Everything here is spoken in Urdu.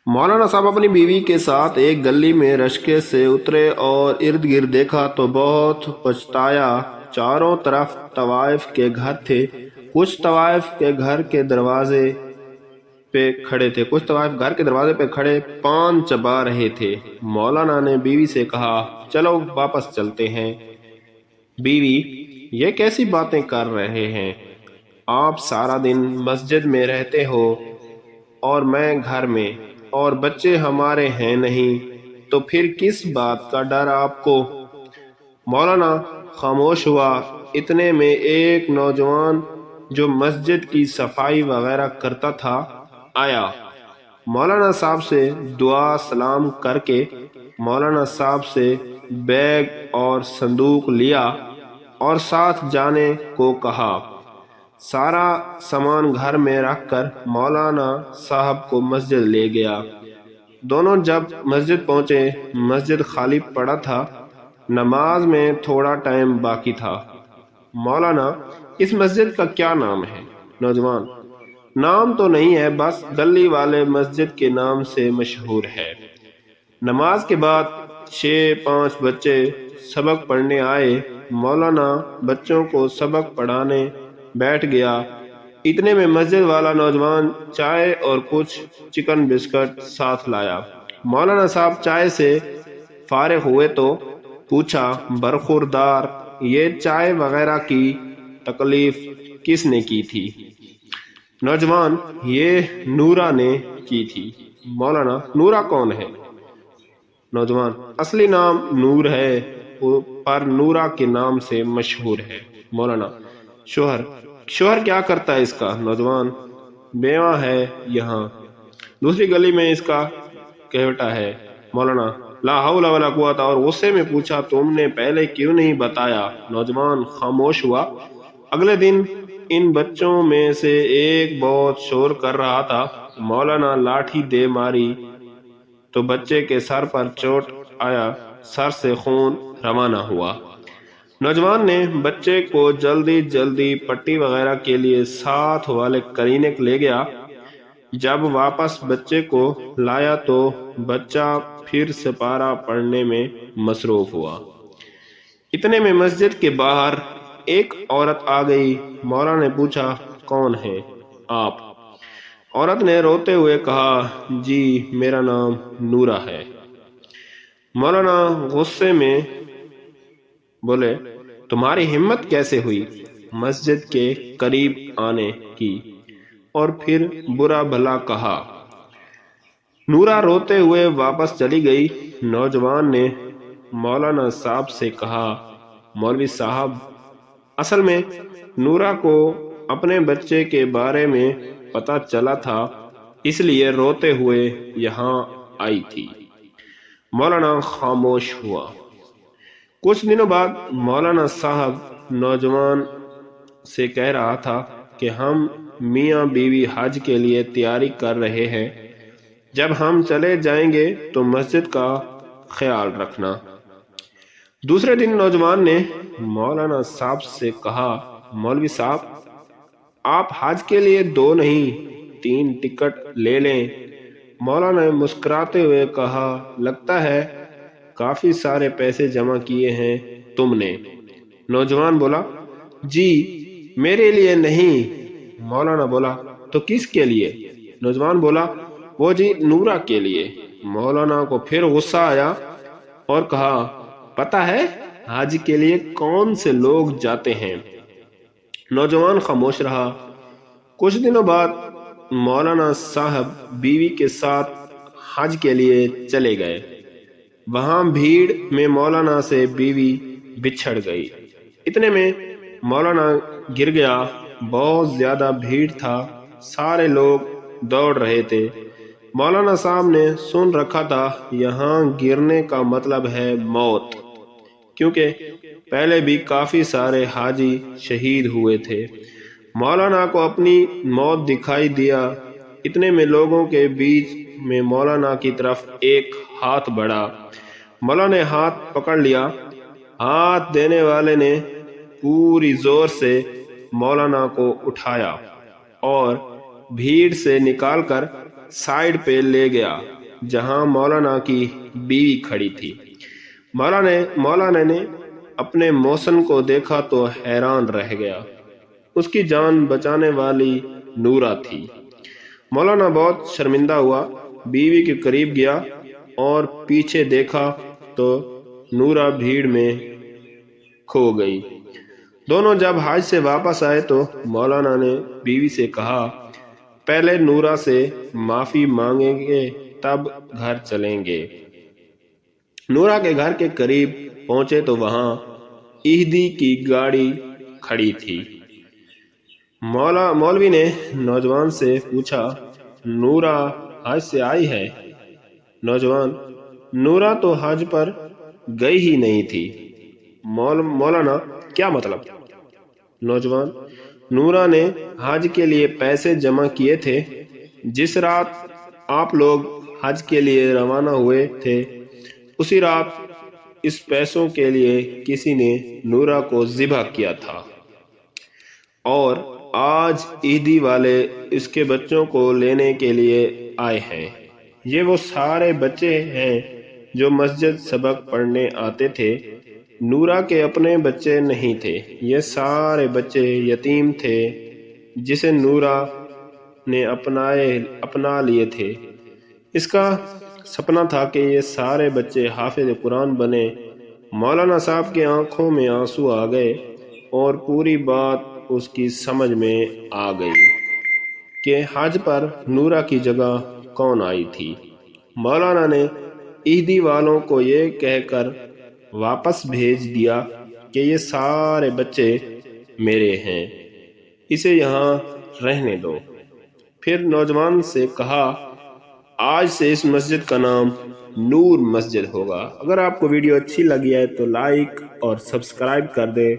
مولانا صاحب اپنی بیوی کے ساتھ ایک گلی میں رشکے سے اترے اور ارد گرد دیکھا تو بہت پچھتایا۔ چاروں طرف طوائف کے گھر تھے، کچھ طوائف کے گھر کے دروازے پہ کھڑے پان چبا رہے تھے۔ مولانا نے بیوی سے کہا، چلو واپس چلتے ہیں۔ بیوی، یہ کیسی باتیں کر رہے ہیں؟ آپ سارا دن مسجد میں رہتے ہو اور میں گھر میں، اور بچے ہمارے ہیں نہیں، تو پھر کس بات کا ڈر آپ کو؟ مولانا خاموش ہوا۔ اتنے میں ایک نوجوان جو مسجد کی صفائی وغیرہ کرتا تھا آیا۔ مولانا صاحب سے دعا سلام کر کے مولانا صاحب سے بیگ اور صندوق لیا اور ساتھ جانے کو کہا۔ سارا سامان گھر میں رکھ کر مولانا صاحب کو مسجد لے گیا۔ دونوں جب مسجد پہنچے، مسجد خالی پڑا تھا، نماز میں تھوڑا ٹائم باقی تھا۔ مولانا، اس مسجد کا کیا نام ہے؟ نوجوان، نام تو نہیں ہے، بس گلی والے مسجد کے نام سے مشہور ہے۔ نماز کے بعد 6-5 بچے سبق پڑھنے آئے۔ مولانا بچوں کو سبق پڑھانے بیٹھ گیا۔ اتنے میں مسجد والا نوجوان چائے اور کچھ چکن بسکٹ ساتھ لایا۔ مولانا صاحب چائے سے فارغ ہوئے تو پوچھا، برخوردار، یہ چائے وغیرہ کی تکلیف کس نے کی تھی؟ نوجوان، یہ نورا نے کی تھی۔ مولانا، نورا کون ہے؟ نوجوان، اصلی نام نور ہے، پر نورا کے نام سے مشہور ہے۔ مولانا، شوہر کیا کرتا ہے اس کا؟ نوجوان، بیوہ ہے یہاں، دوسری گلی میں اس کا کہوٹا ہے۔ مولانا، لا حول ولا قوت، اور غصے میں پوچھا، تم نے پہلے کیوں نہیں بتایا؟ نوجوان خاموش ہوا۔ اگلے دن ان بچوں میں سے ایک بہت شور کر رہا تھا۔ مولانا لاٹھی دے ماری تو بچے کے سر پر چوٹ آیا، سر سے خون روانہ ہوا۔ نوجوان نے بچے کو جلدی پٹی وغیرہ کے لیے ساتھ والے کلینک لے گیا۔ جب واپس بچے کو لایا تو بچہ پھر سپارہ پڑھنے میں مصروف ہوا۔ اتنے میں مسجد کے باہر ایک عورت آ گئی۔ مولانا نے پوچھا، کون ہیں آپ؟ عورت نے روتے ہوئے کہا، جی میرا نام نورا ہے۔ مولانا غصے میں بولے، تمہاری ہمت کیسے ہوئی مسجد کے قریب آنے کی؟ اور پھر برا بھلا کہا۔ نورا روتے ہوئے واپس چلی گئی۔ نوجوان نے مولانا صاحب سے کہا، مولوی صاحب، اصل میں نورا کو اپنے بچے کے بارے میں پتہ چلا تھا، اس لیے روتے ہوئے یہاں آئی تھی۔ مولانا خاموش ہوا۔ کچھ دنوں بعد مولانا صاحب نوجوان سے کہہ رہا تھا کہ ہم میاں بیوی حج کے لیے تیاری کر رہے ہیں، جب ہم چلے جائیں گے تو مسجد کا خیال رکھنا۔ دوسرے دن نوجوان نے مولانا صاحب سے کہا، مولوی صاحب، آپ حج کے لیے 2 نہیں 3 ٹکٹ لے لیں۔ مولانا نے مسکراتے ہوئے کہا، لگتا ہے کافی سارے پیسے جمع کیے ہیں تم نے۔ نوجوان بولا، جی میرے لیے نہیں۔ مولانا بولا، تو کس کے لیے؟ نوجوان بولا، وہ جی نورا کے لیے۔ مولانا کو پھر غصہ آیا اور کہا، پتہ ہے حج کے لیے کون سے لوگ جاتے ہیں؟ نوجوان خاموش رہا۔ کچھ دنوں بعد مولانا صاحب بیوی کے ساتھ حج کے لیے چلے گئے۔ وہاں بھیڑ میں مولانا سے بیوی بچھڑ گئی۔ اتنے میں مولانا گر گیا۔ بہت زیادہ بھیڑ تھا، سارے لوگ دوڑ رہے تھے۔ مولانا صاحب نے سن رکھا تھا، یہاں گرنے کا مطلب ہے موت، کیونکہ پہلے بھی کافی سارے حاجی شہید ہوئے تھے۔ مولانا کو اپنی موت دکھائی دیا۔ اتنے میں لوگوں کے بیچ میں مولانا کی طرف ایک ہاتھ بڑھا۔ مولانا نے ہاتھ پکڑ لیا۔ ہاتھ دینے والے نے پوری زور سے مولانا کو اٹھایا اور بھیڑ سے نکال کر سائیڈ پہ لے گیا۔ جہاں مولانا کی بیوی کھڑی تھی۔ مولانا نے اپنے محسن کو دیکھا تو حیران رہ گیا۔ اس کی جان بچانے والی نورا تھی۔ مولانا بہت شرمندہ ہوا، بیوی کے قریب گیا اور پیچھے دیکھا تو نورا بھیڑ میں کھو گئی۔ دونوں جب حج سے واپس آئے تو مولانا نے بیوی سے کہا، پہلے نورا سے معافی مانگیں گے تب گھر چلیں گے۔ نورا کے گھر کے قریب پہنچے تو وہاں عیدی کی گاڑی کھڑی تھی۔ مولوی نے نوجوان سے پوچھا، نورا حج سے آئی ہے؟ نوجوان: نورا تو حج پر گئی ہی نہیں تھی۔ مولانا: کیا مطلب؟ نوجوان: نورا نے حج کے لیے پیسے جمع کیے تھے۔ جس رات آپ لوگ حج کے لیے روانہ ہوئے تھے اسی رات اس پیسوں کے لیے کسی نے نورا کو ذبح کیا تھا، اور آج عیدی والے اس کے بچوں کو لینے کے لیے آئے ہیں۔ یہ وہ سارے بچے ہیں جو مسجد سبق پڑھنے آتے تھے۔ نورا کے اپنے بچے نہیں تھے، یہ سارے بچے یتیم تھے جسے نورا نے اپنا لیے تھے۔ اس کا سپنا تھا کہ یہ سارے بچے حافظ قرآن بنے۔ مولانا صاحب کی آنکھوں میں آنسو آ گئے اور پوری بات اس کی سمجھ میں آ گئی کہ حج پر نورا کی جگہ کون آئی تھی۔ مولانا نے عیدی والوں کو یہ کہہ کر واپس بھیج دیا کہ یہ سارے بچے میرے ہیں، اسے یہاں رہنے دو۔ پھر نوجوان سے کہا، آج سے اس مسجد کا نام نور مسجد ہوگا۔ اگر آپ کو ویڈیو اچھی لگی ہے تو لائک اور سبسکرائب کر دیں۔